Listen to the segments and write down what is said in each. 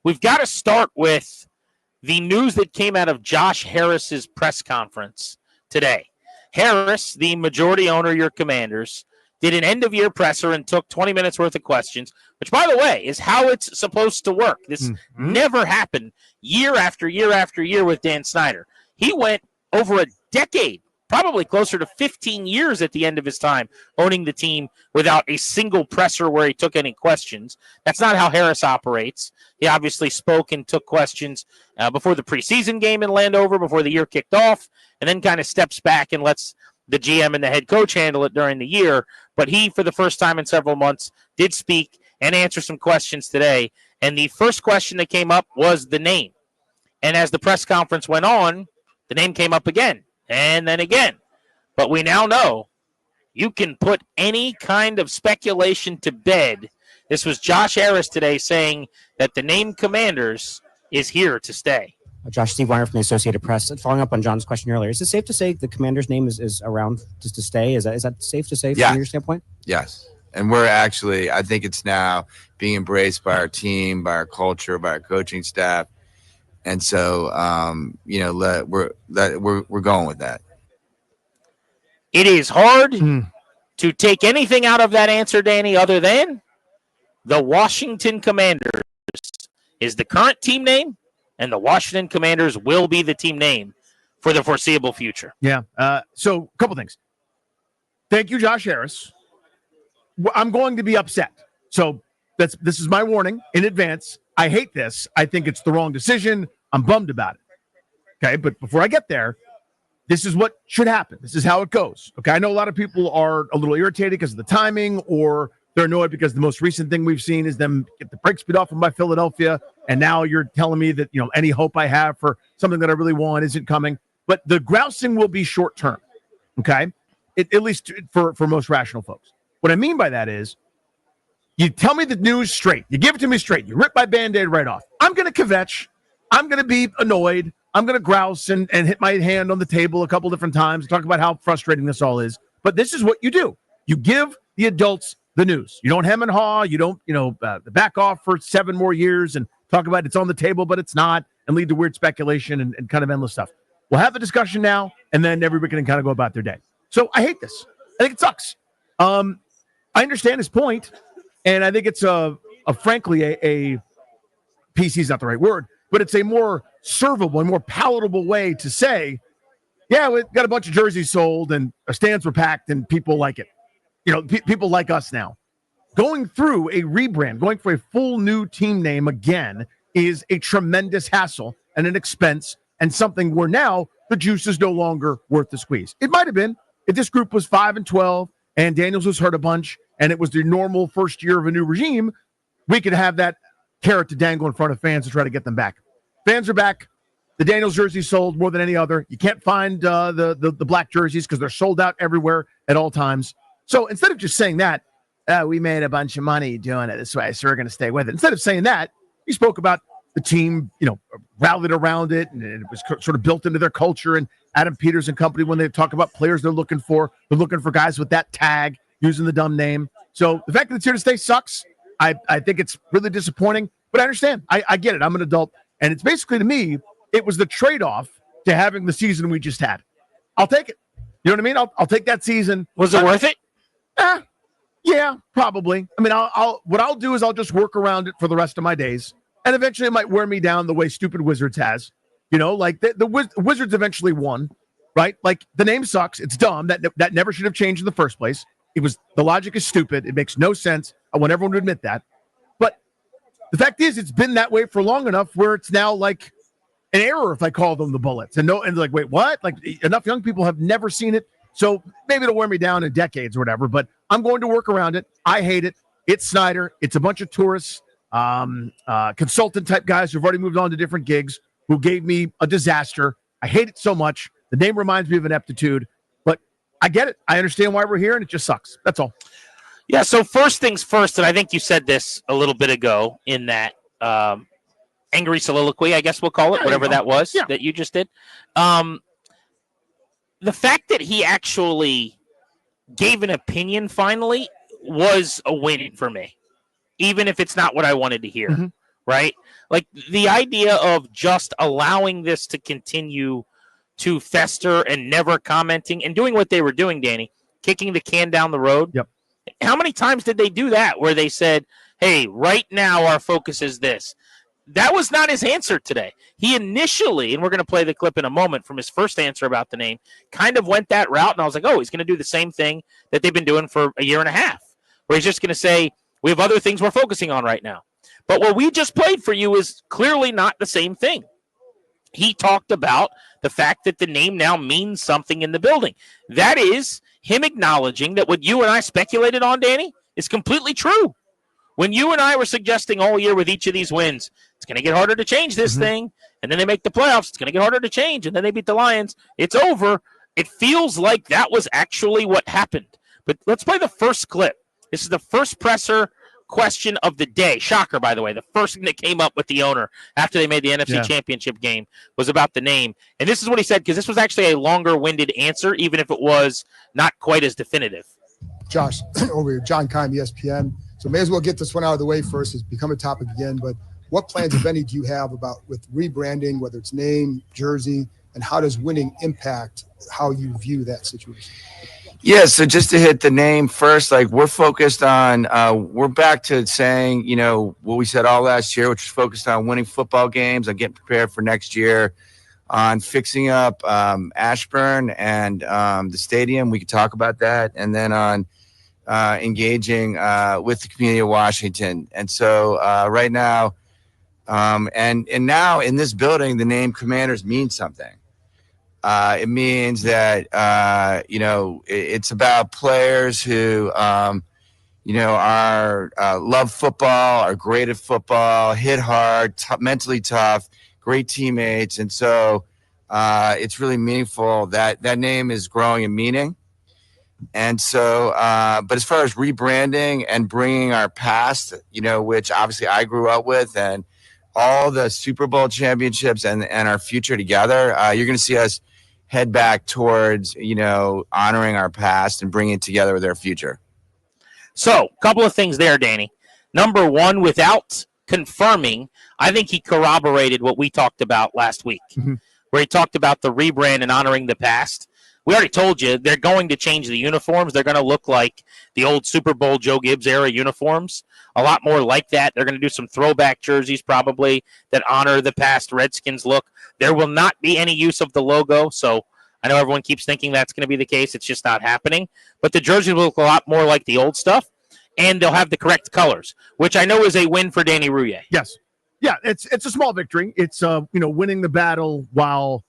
we've got to start with the news that came out of Josh Harris's press conference today. Harris, the majority owner of your Commanders, did an end-of-year presser and took 20 minutes worth of questions, which, by the way, is how it's supposed to work. This never happened year after year after year with Dan Snyder. He went over a decade, probably closer to 15 years at the end of his time owning the team without a single presser where he took any questions. That's not how Harris operates. He obviously spoke and took questions before the preseason game in Landover, before the year kicked off, and then kind of steps back and lets the GM and the head coach handle it during the year. But he, for the first time in several months, did speak and answer some questions today. And the first question that came up was the name. And as the press conference went on, the name came up again and then again. But we now know you can put any kind of speculation to bed. This was Josh Harris today saying that the name Commanders is here to stay. Josh, Steve Weiner from the Associated Press. Following up on John's question earlier, is it safe to say the Commander's name is around just to stay? Is that safe to say from your standpoint? Yes. And we're actually, I think it's now being embraced by our team, by our culture, by our coaching staff. And so, we're going with that. It is hard to take anything out of that answer, Danny, other than the Washington Commanders is the current team name, and the Washington Commanders will be the team name for the foreseeable future. Yeah. So a couple things. Thank you, Josh Harris. I'm going to be upset. So this is my warning in advance. I hate this. I think it's the wrong decision. I'm bummed about it. Okay. But before I get there, this is what should happen. This is how it goes. Okay. I know a lot of people are a little irritated because of the timing, or they're annoyed because the most recent thing we've seen is them get the brakes beat off them by Philadelphia. And now you're telling me that, any hope I have for something that I really want isn't coming. But the grousing will be short term. Okay. At least for most rational folks. What I mean by that is you tell me the news straight. You give it to me straight. You rip my Band-Aid right off. I'm going to kvetch. I'm going to be annoyed. I'm going to grouse and hit my hand on the table a couple different times, talk about how frustrating this all is. But this is what you do. You give the adults the news. You don't hem and haw. You don't, back off for 7 more years and talk about it's on the table, but it's not, and lead to weird speculation and kind of endless stuff. We'll have the discussion now, and then everybody can kind of go about their day. So I hate this. I think it sucks. I understand his point, and I think it's frankly a PC is not the right word, but it's a more servable and more palatable way to say, yeah, we got a bunch of jerseys sold and our stands were packed and people like it. People like us now. Going through a rebrand, going for a full new team name again is a tremendous hassle and an expense and something where now the juice is no longer worth the squeeze. It might have been if this group was 5-12 and Daniels was hurt a bunch and it was the normal first year of a new regime, we could have that carrot to dangle in front of fans to try to get them back. Fans are back. The Daniels jersey sold more than any other. You can't find the black jerseys because they're sold out everywhere at all times. So instead of just saying that, we made a bunch of money doing it this way, so we're going to stay with it. Instead of saying that, you spoke about the team, rallied around it, and it was sort of built into their culture. And Adam Peters and company, when they talk about players they're looking for guys with that tag, using the dumb name. So the fact that it's here to stay sucks. I think it's really disappointing, but I understand. I get it. I'm an adult. And it's basically, to me, it was the trade-off to having the season we just had. I'll take it. You know what I mean? I'll take that season. Was it worth it? Yeah, probably. I mean, what I'll do is I'll just work around it for the rest of my days. And eventually it might wear me down the way stupid Wizards has. Like the Wizards eventually won, right? Like, the name sucks. It's dumb. That never should have changed in the first place. The logic is stupid. It makes no sense. I want everyone to admit that. But the fact is, it's been that way for long enough where it's now like an error if I call them the Bullets. And they're like, wait, what? Like, enough young people have never seen it. So maybe it'll wear me down in decades or whatever, but I'm going to work around it. I hate it. It's Snyder. It's a bunch of tourists, consultant type guys who've already moved on to different gigs who gave me a disaster. I hate it so much. The name reminds me of ineptitude, but I get it. I understand why we're here, and it just sucks. That's all. Yeah, so first things first, and I think you said this a little bit ago in that angry soliloquy, I guess we'll call it, whatever that was that you just did. The fact that he actually gave an opinion finally was a win for me, even if it's not what I wanted to hear, right? Like the idea of just allowing this to continue to fester and never commenting and doing what they were doing, Danny, kicking the can down the road. Yep. How many times did they do that where they said, hey, right now our focus is this? That was not his answer today. He initially, and we're going to play the clip in a moment from his first answer about the name, kind of went that route. And I was like, oh, he's going to do the same thing that they've been doing for a year and a half, where he's just going to say, we have other things we're focusing on right now. But what we just played for you is clearly not the same thing. He talked about the fact that the name now means something in the building. That is him acknowledging that what you and I speculated on, Danny, is completely true. When you and I were suggesting all year with each of these wins, it's going to get harder to change this thing, and then they make the playoffs, it's going to get harder to change, and then they beat the Lions, it's over. It feels like that was actually what happened. But let's play the first clip. This is the first presser question of the day. Shocker, by the way. The first thing that came up with the owner after they made the NFC Championship game was about the name. And this is what he said, because this was actually a longer-winded answer, even if it was not quite as definitive. Josh, over here, John Keim, ESPN. So may as well get this one out of the way first. It's become a topic again. But what plans, if any, do you have with rebranding, whether it's name, jersey, and how does winning impact how you view that situation? Yeah, so just to hit the name first, like we're focused on, we're back to saying, you know, what we said all last year, which was focused on winning football games, on getting prepared for next year, on fixing up Ashburn and the stadium. We could talk about that. And then on engaging with the community of Washington. And so right now, and now in this building, the name Commanders means something. It means that, you know, it's about players who, you know, are love football, are great at football, hit hard, mentally tough, great teammates. And so it's really meaningful that that name is growing in meaning. And so, but as far as rebranding and bringing our past, you know, which obviously I grew up with, and all the Super Bowl championships and our future together, you're going to see us head back towards, you know, honoring our past and bringing it together with our future. So, a couple of things there, Danny. Number one, without confirming, I think he corroborated what we talked about last week, where he talked about the rebrand and honoring the past. We already told you they're going to change the uniforms. They're going to look like the old Super Bowl Joe Gibbs era uniforms, a lot more like that. They're going to do some throwback jerseys probably that honor the past Redskins look. There will not be any use of the logo, so I know everyone keeps thinking that's going to be the case. It's just not happening. But the jerseys will look a lot more like the old stuff, and they'll have the correct colors, which I know is a win for Danny Rouillet. Yes. Yeah, it's a small victory. It's you know, winning the battle while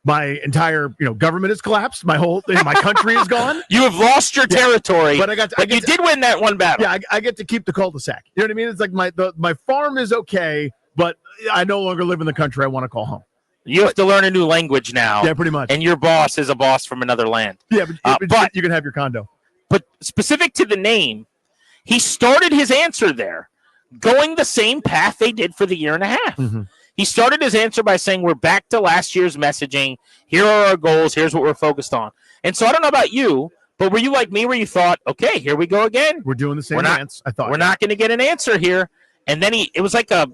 my entire, you know, government has collapsed. My whole thing, my country is gone. You have lost your territory, but you did win that one battle. Yeah, I get to keep the cul-de-sac. You know what I mean? It's like my farm is okay, but I no longer live in the country I want to call home. You have to learn a new language now. Yeah, pretty much. And your boss is a boss from another land. Yeah, but you can have your condo. But specific to the name, he started his answer there, going the same path they did for the year and a half. He started his answer by saying, we're back to last year's messaging. Here are our goals. Here's what we're focused on. And so I don't know about you, but were you like me where you thought, okay, here we go again? We're doing the same dance. I thought. We're not going to get an answer here. And then it was like a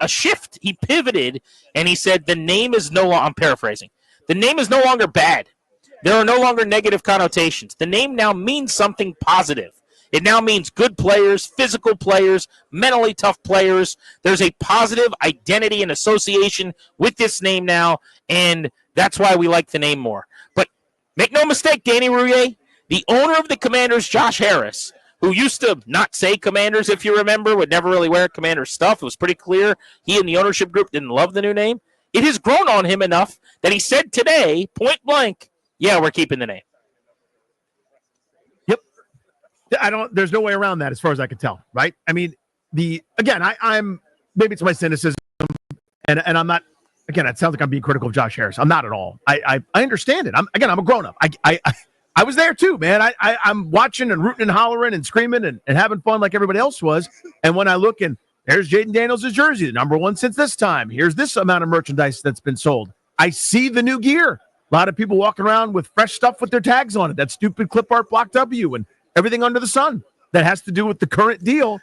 shift. He pivoted, and he said the name is no longer, I'm paraphrasing, the name is no longer bad. There are no longer negative connotations. The name now means something positive. It now means good players, physical players, mentally tough players. There's a positive identity and association with this name now, and that's why we like the name more. But make no mistake, Danny Rouillet, the owner of the Commanders, Josh Harris, who used to not say Commanders, if you remember, would never really wear Commanders stuff. It was pretty clear he and the ownership group didn't love the new name. It has grown on him enough that he said today, point blank, yeah, we're keeping the name. There's no way around that as far as I can tell, right? I mean, I'm maybe it's my cynicism, and I'm not, again, it sounds like I'm being critical of Josh Harris. I'm not at all. I understand it. I'm a grown-up. I was there too, man. I'm watching and rooting and hollering and screaming and having fun like everybody else was. And when I look and there's Jaden Daniels' jersey, the number one since this time. Here's this amount of merchandise that's been sold. I see the new gear. A lot of people walking around with fresh stuff with their tags on it. That stupid clip art block W and everything under the sun that has to do with the current deal.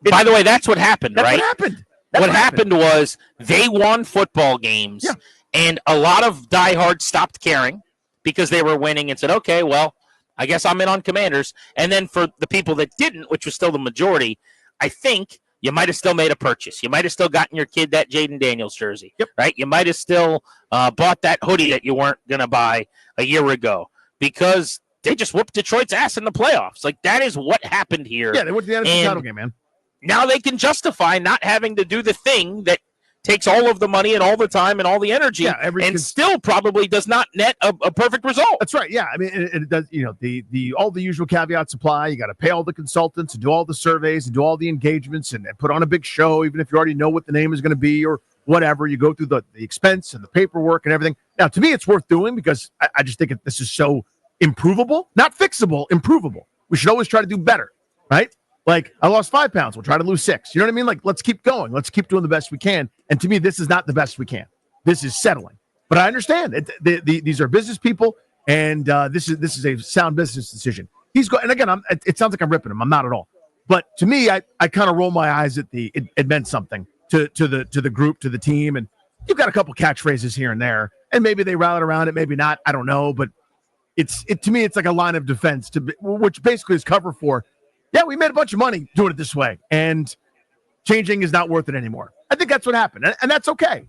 By the way, that's what happened, right? That's what happened. What happened was they won football games, and a lot of diehards stopped caring because they were winning and said, okay, well, I guess I'm in on Commanders. And then for the people that didn't, which was still the majority, I think you might have still made a purchase. You might have still gotten your kid that Jaden Daniels jersey, right? You might have still bought that hoodie that you weren't going to buy a year ago because they just whooped Detroit's ass in the playoffs. Like, that is what happened here. Yeah, they went to the NFC title game, man. Now they can justify not having to do the thing that takes all of the money and all the time and all the energy, and still probably does not net a perfect result. That's right. Yeah, I mean, it does. You know, the all the usual caveats apply. You got to pay all the consultants and do all the surveys and do all the engagements and put on a big show, even if you already know what the name is going to be or whatever. You go through the expense and the paperwork and everything. Now, to me, it's worth doing because I just think this is so improvable, not fixable, improvable. We should always try to do better, right? Like, I lost 5 pounds. We'll try to lose 6. You know what I mean? Like, let's keep going. Let's keep doing the best we can. And to me, this is not the best we can. This is settling. But I understand. These are business people, and this is a sound business decision. And again, it sounds like I'm ripping him. I'm not at all. But to me, I kind of roll my eyes at it meant something to the group, to the team. And you've got a couple catchphrases here and there. And maybe they rallied around it, maybe not. I don't know. But to me, it's like a line of defense, which basically is cover for, yeah, we made a bunch of money doing it this way, and changing is not worth it anymore. I think that's what happened, and that's okay.